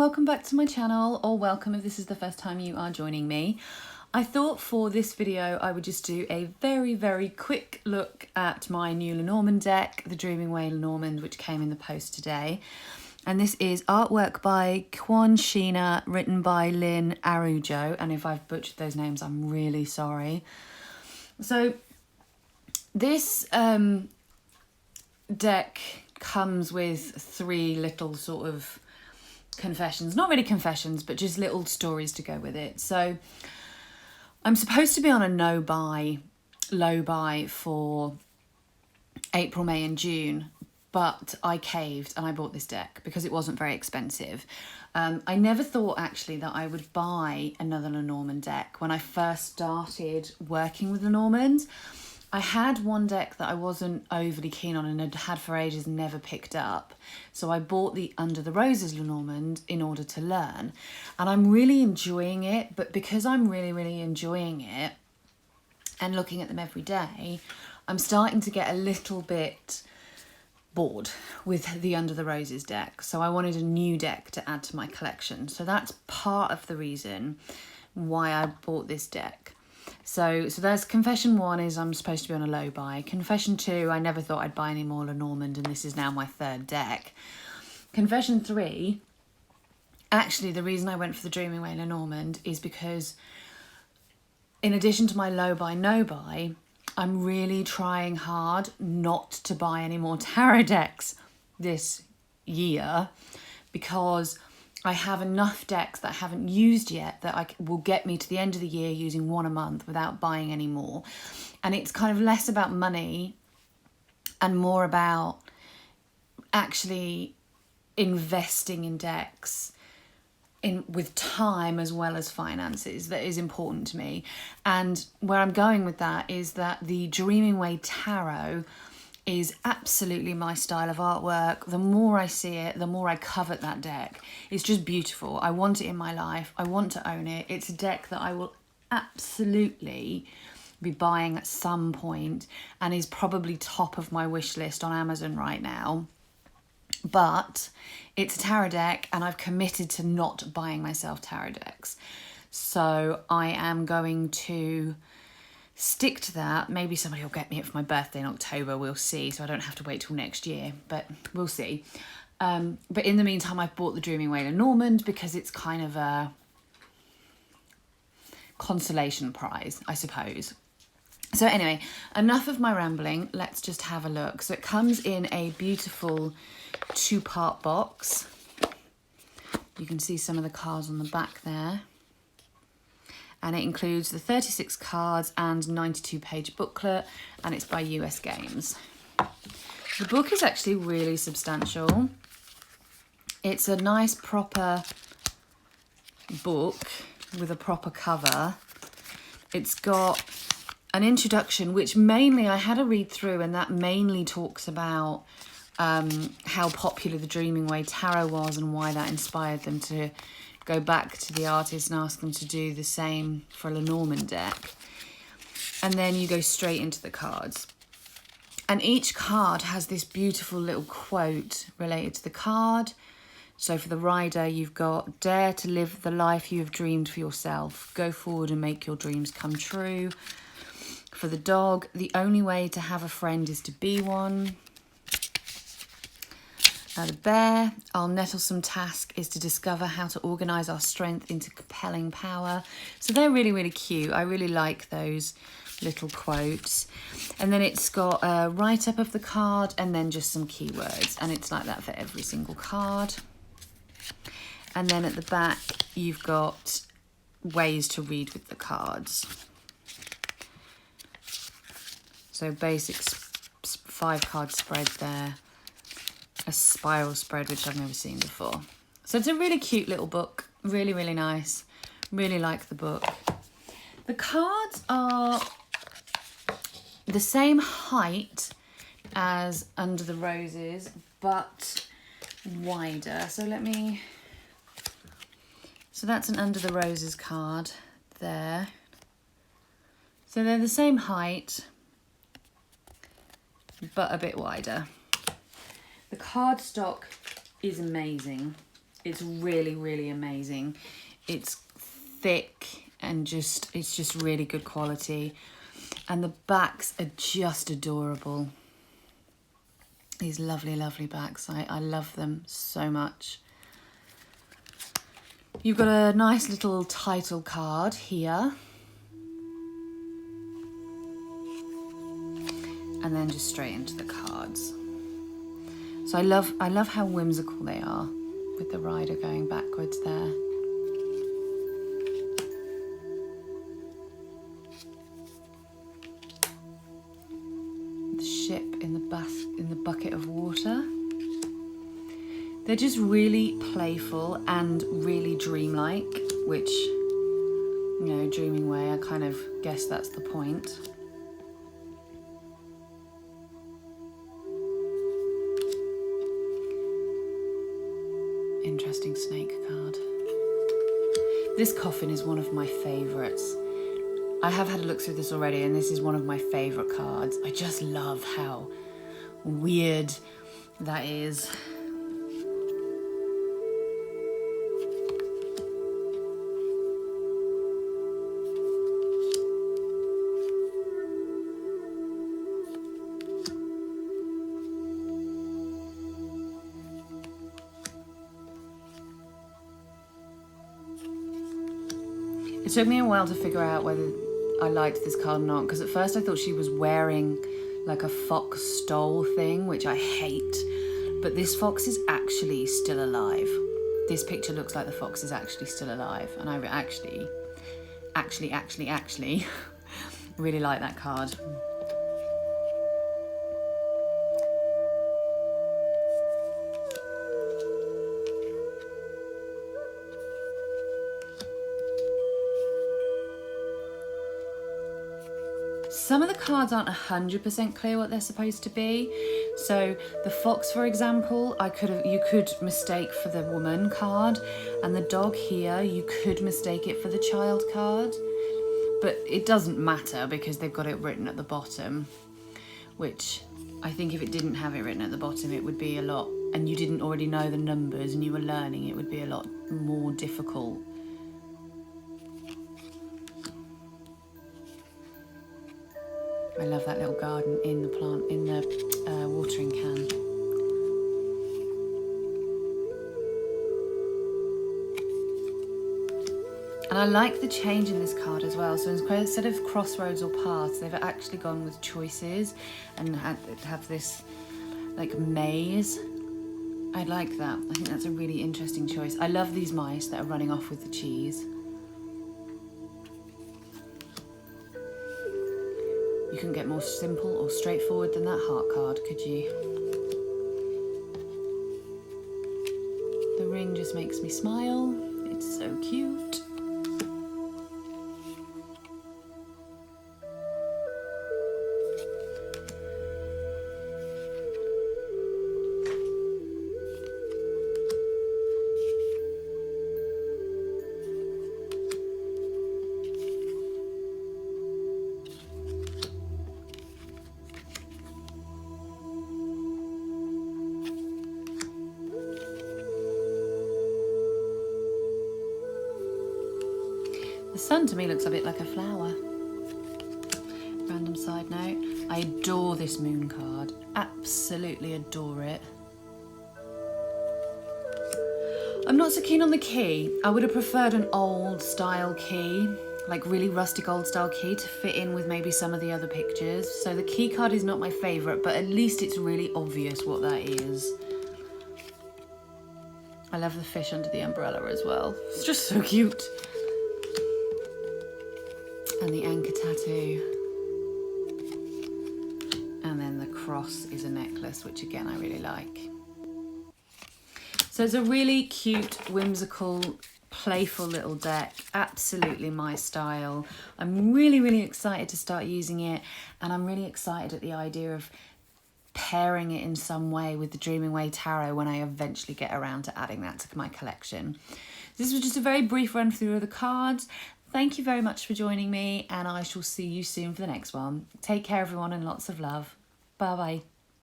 welcome back to my channel, or welcome if this is the first time you are joining me. I thought for this video I would just do a very quick look at my new Lenormand deck, the Dreaming Way Lenormand, which came in the post today. And this is artwork by Kwan Sheena, written by Lynn Arujo, and if I've butchered those names I'm really sorry. So this deck comes with three little sort of confessions, not really confessions, but just little stories to go with it. So I'm supposed to be on a low buy for April, May and June, but I caved and I bought this deck because it wasn't very expensive. I never thought actually that I would buy another Lenormand deck. When I first started working with Lenormand, I had one deck that I wasn't overly keen on and had had for ages and never picked up. So I bought the Under the Roses Lenormand in order to learn. And I'm really enjoying it, but because I'm really enjoying it and looking at them every day, I'm starting to get a little bit bored with the Under the Roses deck. So I wanted a new deck to add to my collection. So that's part of the reason why I bought this deck. So there's confession one is I'm supposed to be on a low buy. Confession two, I never thought I'd buy any more Lenormand, and this is now my third deck. Confession three, actually the reason I went for the Dreaming Way Lenormand is because in addition to my low buy, no buy, I'm really trying hard not to buy any more tarot decks this year because I have enough decks that I haven't used yet that will get me to the end of the year using one a month without buying any more. And it's kind of less about money and more about actually investing in decks with time as well as finances. That is important to me. And where I'm going with that is that the Dreaming Way Tarot is absolutely my style of artwork. The more I see it, the more I covet that deck. It's just beautiful. I want it in my life. I want to own it. It's a deck that I will absolutely be buying at some point and is probably top of my wish list on Amazon right now. But it's a tarot deck and I've committed to not buying myself tarot decks. So I am going to stick to that. Maybe somebody will get me it for my birthday in October, we'll see, so I don't have to wait till next year, but we'll see. But in the meantime, I've bought the Dreaming Way Lenormand because it's kind of a consolation prize, I suppose. So anyway, enough of my rambling, let's just have a look. So it comes in a beautiful two-part box. You can see some of the cards on the back there. And it includes the 36 cards and 92-page booklet, and it's by US Games. The book is actually really substantial. It's a nice proper book with a proper cover. It's got an introduction, which mainly I had a read through, and that mainly talks about how popular the Dreaming Way Tarot was and why that inspired them to go back to the artist and ask them to do the same for a Lenormand deck. And then you go straight into the cards. And each card has this beautiful little quote related to the card. So for the rider, you've got, dare to live the life you have dreamed for yourself. Go forward and make your dreams come true. For the dog, the only way to have a friend is to be one. The bear, our nettlesome task is to discover how to organise our strength into compelling power. So they're really cute. I really like those little quotes. And then it's got a write-up of the card and then just some keywords. And it's like that for every single card. And then at the back, you've got ways to read with the cards. So basic 5-card spread there. A spiral spread, which I've never seen before. So it's a really cute little book. Really nice. Really like the book. The cards are the same height as Under the Roses, but wider. So that's an Under the Roses card there. So they're the same height, but a bit wider. The cardstock is amazing. It's really, really amazing. It's thick and it's just really good quality. And the backs are just adorable. These lovely, lovely backs. I love them so much. You've got a nice little title card here. And then just straight into the cards. So I love how whimsical they are with the rider going backwards there. The ship in the bucket of water. They're just really playful and really dreamlike, which, you know, Dreaming Way, I kind of guess that's the point. Interesting snake card. This coffin is one of my favourites. I have had a look through this already, and this is one of my favourite cards. I just love how weird that is. It took me a while to figure out whether I liked this card or not, because at first I thought she was wearing like a fox stole thing, which I hate, but this fox is actually still alive. This picture looks like the fox is actually still alive, and I actually really like that card. Some of the cards aren't 100% clear what they're supposed to be. So the fox, for example, you could mistake for the woman card, and the dog here, you could mistake it for the child card. But it doesn't matter because they've got it written at the bottom, which I think if it didn't have it written at the bottom, it would be a lot, and you didn't already know the numbers and you were learning, it would be a lot more difficult. I love that little garden in the watering can. And I like the change in this card as well. So instead of crossroads or paths, they've actually gone with choices and have this like maze. I like that. I think that's a really interesting choice. I love these mice that are running off with the cheese. You couldn't get more simple or straightforward than that heart card, could you? The ring just makes me smile. It's so cute. The sun to me looks a bit like a flower. Random side note. I adore this moon card. Absolutely adore it. I'm not so keen on the key. I would have preferred an old style key, like really rustic old style key to fit in with maybe some of the other pictures. So the key card is not my favourite, but at least it's really obvious what that is. I love the fish under the umbrella as well. It's just so cute. And the anchor tattoo. And then the cross is a necklace, which again I really like. So it's a really cute, whimsical, playful little deck. Absolutely my style. I'm really, really excited to start using it, and I'm really excited at the idea of pairing it in some way with the Dreaming Way Tarot when I eventually get around to adding that to my collection. This was just a very brief run through of the cards. Thank you very much for joining me, and I shall see you soon for the next one. Take care, everyone, and lots of love. Bye-bye.